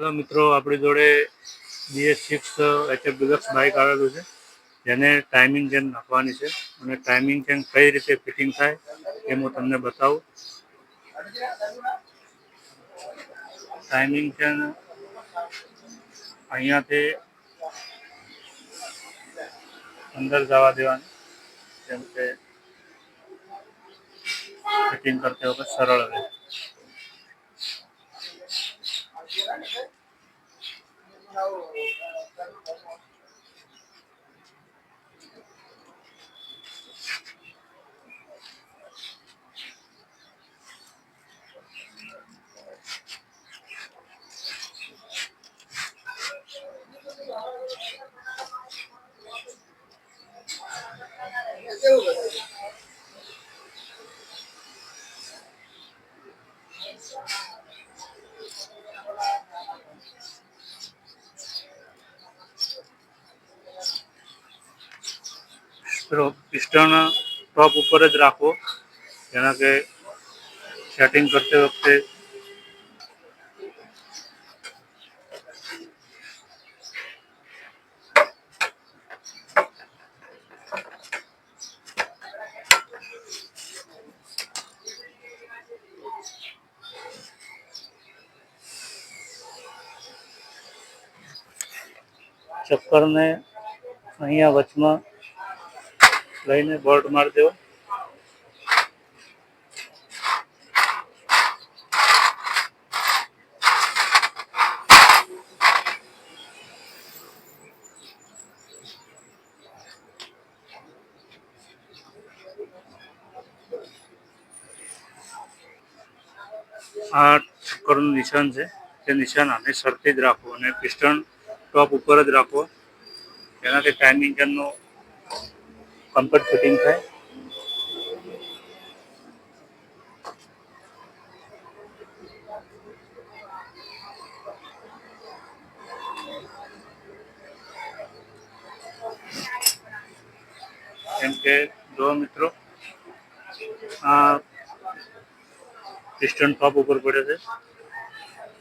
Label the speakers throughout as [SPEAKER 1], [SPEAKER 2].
[SPEAKER 1] Hello મિત્રો, આપણી જોડે BS6 HF ડિલક્સ બાઇક આવેલું છે, જેને ટાઈમિંગ ચેન નાખવાની છે અને ટાઈમિંગ ચેન કઈ રીતે ફિટિંગ થાય એ હું તમને બતાવું. ટાઈમિંગ ચેન અહીંયાથી અંદર જવા દેવાની, જેમ કે ફિટિંગ કરતી વખત સરળ રહે. પિસ્ટન ટોપ ઉપર જ રાખવો, જેના કે સેટિંગ કરતી વખતે ચક્કરને અહીંયા વચમાં લઈને બોલ્ટ મારી દેવો. આ ચક્કરનું નિશાન છે, તે નિશાન આને સરખી જ રાખવું અને પિસ્ટન ટોપ ઉપર જ રાખવો, જેનાથી ટાઈમિંગ ચેનનું કમ્પ્લીટ ફિટિંગ થાય. કેમ કે જો મિત્રો, આ પિસ્ટન ટોપ ઉપર પડે છે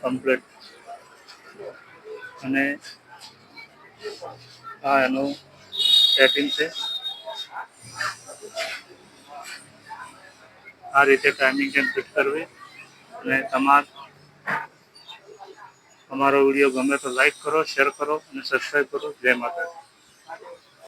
[SPEAKER 1] કમ્પ્લીટ, અને આ એનું સેટિંગ છે. આ રીતે ટાઈમિંગ ચેન ફિટ કરવી. અને તમારો વિડીયો ગમે તો લાઈક કરો, શેર કરો અને સબસ્ક્રાઈબ કરો. જય માતાજી.